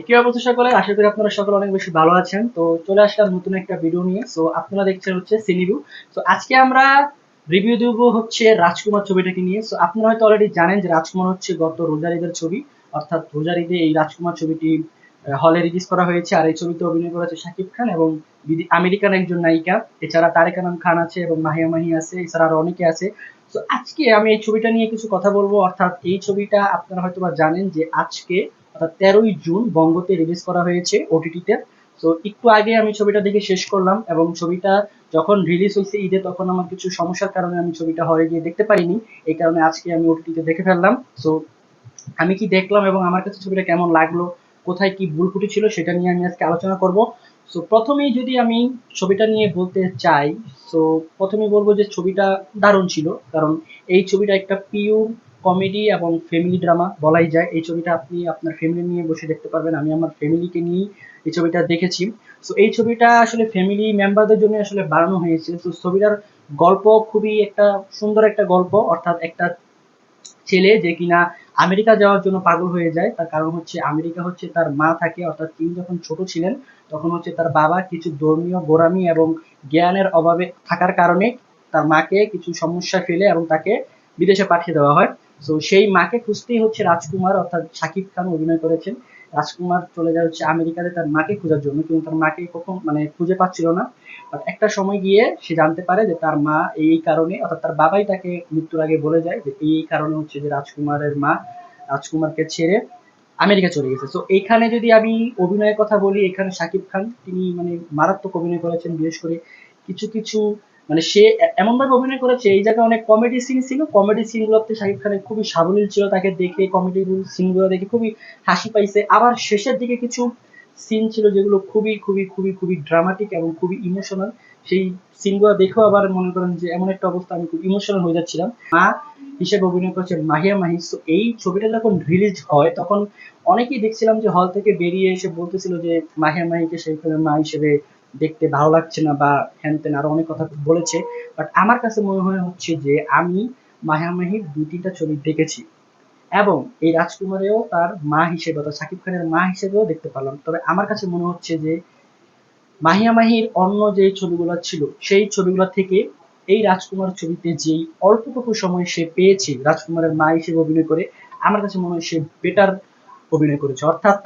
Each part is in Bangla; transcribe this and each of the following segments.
কি অবস্থা সকলের? আশা করি আপনারা সকলে অনেক বেশি ভালো আছেন। তো চলে আসলাম নতুন একটা ভিডিও নিয়ে। সো আপনারা দেখছেন হচ্ছে সিনিভু। তো আজকে আমরা রিভিউ দেবো হচ্ছে রাজকুমার ছবিটাকে নিয়ে। সো আপনারা হয়তো অলরেডি জানেন যে রাজকুমার হচ্ছে গত রোজার ঈদের ছবি, অর্থাৎ রোজার ঈদে এই রাজকুমার ছবিটি হলে রিলিজ করা হয়েছে। আর এই ছবিতে অভিনয় করেছে শাকিব খান এবং আমেরিকান একজন নায়িকা। এছাড়া তারেক আনাম খান আছে এবং মাহিয়া মাহি আছে, এছাড়া আরো অনেকে আছে। তো আজকে আমি এই ছবিটা নিয়ে কিছু কথা বলবো। অর্থাৎ এই ছবিটা আপনারা হয়তো বা জানেন যে আজকে অর্থাৎ 13ই জুন বঙ্গতে রিলিজ করা হয়েছে ওটিটিতে। তো একটু আগে আমি ছবিটা দেখে শেষ করলাম এবং ছবিটা যখন রিলিজ হয়েছে ঈদে তখন আমার কিছু সমস্যার কারণে আমি ছবিটা হলে গিয়ে দেখতে পারিনি। এই কারণে আজকে আমি ওটিটিতে দেখে ফেললাম। সো আমি কি দেখলাম এবং আমার কাছে ছবিটা কেমন লাগলো, কোথায় কি ভুল ত্রুটি ছিল সেটা নিয়ে আমি আজকে আলোচনা করব। সো প্রথমেই যদি আমি ছবিটা নিয়ে বলতে চাই, সো প্রথমেই বলবো যে ছবিটা দারুণ ছিল। কারণ এই ছবিটা একটা পিওর কমেডি এবং ফ্যামিলি ড্রামা বলাই যায়। এই ছবিটা আপনি আপনার ফ্যামিলি নিয়ে বসে দেখতে পারবেন। আমি আমার ফ্যামিলিকে নিয়েই এই ছবিটা দেখেছি। সো এই ছবিটা আসলে ফ্যামিলি মেম্বারদের জন্য আসলে বানানো হয়েছে। তো ছবিটার গল্প খুবই একটা সুন্দর একটা গল্প। অর্থাৎ একটা ছেলে যে কিনা আমেরিকা যাওয়ার জন্য পাগল হয়ে যায়। তার কারণ হচ্ছে আমেরিকা হচ্ছে তার মা থাকে, অর্থাৎ তিনি যখন ছোট ছিলেন তখন হচ্ছে তার বাবা কিছু ধর্মীয় গোঁড়ামি এবং জ্ঞানের অভাবে থাকার কারণে তার মাকে কিছু সমস্যা ফেলে এবং তাকে বিদেশে পাঠিয়ে দেওয়া হয়। তো সেই মাকে খুঁজতেই হচ্ছে রাজকুমার অর্থাৎ শাকিব খান অভিনয় করেছেন। রাজকুমার চলে যায় হচ্ছে আমেরিকাতে তার মাকে খোঁজার জন্য, কিন্তু তার মাকে কখন খুঁজে পাচ্ছিল না। বাট একটা সময় গিয়ে সে জানতে পারে যে তার মা এই কারণে, অর্থাৎ তার বাবাই তাকে মৃত্যুর আগে বলে যায় যে এই কারণে হচ্ছে যে রাজকুমারের মা রাজকুমারকে ছেড়ে আমেরিকা চলে গেছে। তো এইখানে যদি আমি অভিনয়ের কথা বলি, এখানে শাকিব খান তিনি মারাত্মক অভিনয় করেছেন। বিশেষ করে কিছু কিছু সে এমন ভাবে অভিনয় করেছে, এই জায়গায় অনেক কমেডি সিন ছিল, কমেডি সিন গুলোতে শাকিব খানের খুবই সাবলীল ছিল। তাকে দেখে কমেডি সিন গুলো দেখে খুবই হাসি পাইছে। আবার শেষের দিকে কিছু সিন ছিল যেগুলো খুবই খুবই খুবই খুবই ড্রামাটিক এবং খুবই ইমোশনাল। সেই সিনগুলো দেখেও আবার মনে করেন যে এমন একটা অবস্থা, আমি খুব ইমোশনাল হয়ে যাচ্ছিলাম। মা হিসেবে অভিনয় করেছে মাহিয়া মাহি। তো এই ছবিটা যখন রিলিজ হয় তখন অনেকেই দেখছিলাম যে হল থেকে বেরিয়ে এসে বলতেছিল যে মাহিয়া মাহিকে সেই মা হিসেবে দেখতে ভালো লাগছে না বা হ্যান ত্যান আরো অনেক কথা বলেছে। বাট আমার কাছে মনে হয় হচ্ছে যে আমি মাহিয়া মাহির দুই তিনটা ছবি দেখেছি এবং এই রাজকুমারেও তার মা হিসেবে অর্থাৎ শাকিব খানের মা হিসেবেও দেখতে পারলাম। তবে আমার কাছে মনে হচ্ছে যে মাহিয়া মাহির অন্য যে ছবিগুলো ছিল সেই ছবিগুলো থেকে এই রাজকুমার ছবিতে যেই অল্পটুকু সময় সে পেয়েছে রাজকুমারের মা হিসেবে অভিনয় করে, আমার কাছে মনে হয় সে বেটার অভিনয় করেছে। অর্থাৎ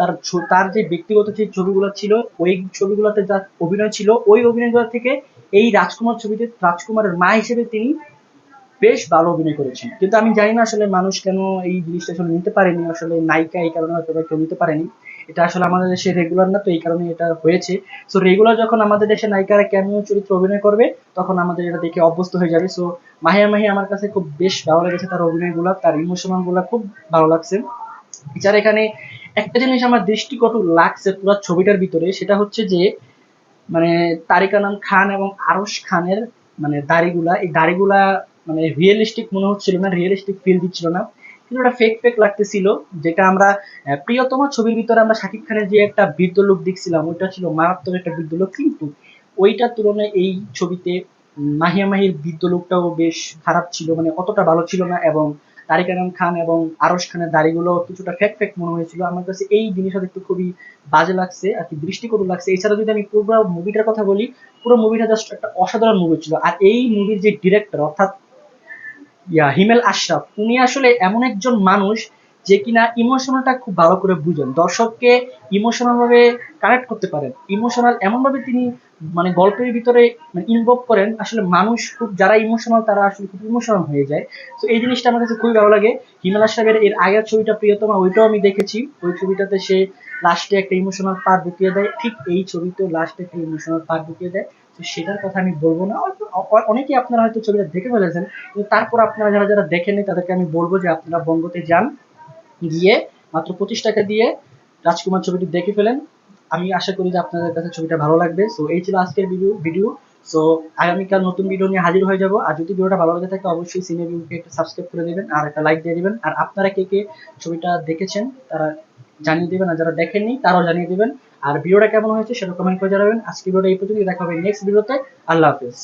তার যে ব্যক্তিগত যে ছবিগুলো ছিল ওই ছবিগুলোতে যা অভিনয় ছিল ওই অভিনয়গুলো থেকে এই রাজকুমার ছবিতে রাজকুমারের মা হিসেবে তিনি বেশ ভালো অভিনয় করেছেন। কিন্তু আমি জানি না আসলে মানুষ কেন এই জিনিসটা আসলে নিতে পারেনি, আসলে নায়িকা এই কারণে হয়তো কেউ নিতে পারেনি। এটা আসলে আমাদের দেশে রেগুলার না, তো এই কারণে এটা হয়েছে। সো রেগুলার যখন আমাদের দেশে নায়িকারা ক্যামিও চরিত্র অভিনয় করবে তখন আমাদের এটা দেখে অভ্যস্ত হয়ে যাবে। সো মাহিয়া মাহি আমার কাছে খুব বেশ ভালো লেগেছে, তার অভিনয়গুলো তার ইমোশনাল গুলা খুব ভালো লাগছে। এছাড়া এখানে একটা জিনিস আমার দৃষ্টিকটু লাগছে পুরো ছবিটার ভিতরে, সেটা হচ্ছে যে মানে তারিক আনাম খান এবং আরশ খানের দাড়িগুলা, এই দাড়িগুলা রিয়েলিস্টিক মনে হচ্ছিল না, রিয়েলিস্টিক ফিল দিচ্ছিল না। কিন্তু ওটা ফেক ফেক লাগতেছিল। যেটা আমরা প্রিয়তমা ছবির ভিতরে আমরা শাকিব খানের যে একটা বৃদ্ধ লোক দেখছিলাম ওইটা ছিল মারাত্মক একটা বৃদ্ধ লোক, কিন্তু ওইটার তুলনায় এই ছবিতে মাহিয়া মাহির বৃদ্ধ লোকটাও বেশ খারাপ ছিল, অতটা ভালো ছিল না। এবং তারিক আনাম খান এবং আরশ খানের দাড়িগুলো কিছুটা ফেক ফেক মনে হয়েছিল। আমার কাছে এই জিনিসটা দেখতে খুবই বাজে লাগছে আর কি, দৃষ্টিকটু লাগছে। এছাড়া যদি আমি পুরো মুভিটার কথা বলি, পুরো মুভিটা জাস্ট একটা অসাধারণ মুভি ছিল। আর এই মুভির যে ডিরেক্টর অর্থাৎ হিমেল আশরাফ, উনি আসলে এমন একজন মানুষ যে কিনা ইমোশনালটা খুব ভালো করে বুঝেন, দর্শককে ইমোশনাল ভাবে কানেক্ট করতে পারেন। ইমোশনাল এমন ভাবে তিনি গল্পের ভিতরে ইনভলভ করেন, আসলে মানুষ খুব যারা ইমোশনাল তারা আসলে খুব ইমোশনাল হয়ে যায়। তো এই জিনিসটা আমার কাছে খুবই ভালো লাগে। হিমেল আশরাফের এর আগের ছবিটা প্রিয়তমা, ওইটাও আমি দেখেছি। ওই ছবিটাতে সে লাস্টে একটা ইমোশনাল পার্ট ঢুকিয়ে দেয়, ঠিক এই ছবিতেও লাস্টে একটা ইমোশনাল পার্ট ঢুকিয়ে দেয়। তো সেটার কথা আমি বলবো না, অনেকেই আপনারা হয়তো ছবিটা দেখে ফেলেছেন, কিন্তু তারপর আপনারা যারা যারা দেখেননি তাদেরকে আমি বলবো যে আপনারা বঙ্গতে যান, গিয়ে মাত্র 25 টাকা দিয়ে রাজকুমার ছবিটি দেখে ফেলেন। আমি আশা করি যে আপনাদের কাছে ছবিটা ভালো লাগবে। সো এই ছিল আজকের ভিডিও। সো আগামীকাল নতুন ভিডিও নিয়ে হাজির হয়ে যাব। আর যদি ভিডিওটা ভালো লাগে থাকে অবশ্যই সিনে ভিউকে একটা সাবস্ক্রাইব করে দেবেন আর একটা লাইক দিয়ে দিবেন। আর আপনারা কে কে ছবিটা দেখেছেন তারা জানিয়ে দিবেন, আর যারা দেখেননি তারাও জানিয়ে দিবেন। আর ভিডিওটা কেমন হয়েছে সেটা কমেন্ট করে জানাবেন। আজকে ভিডিওটা এই পর্যন্ত, দেখা হবে নেক্সট ভিডিওতে। আল্লাহ হাফেজ।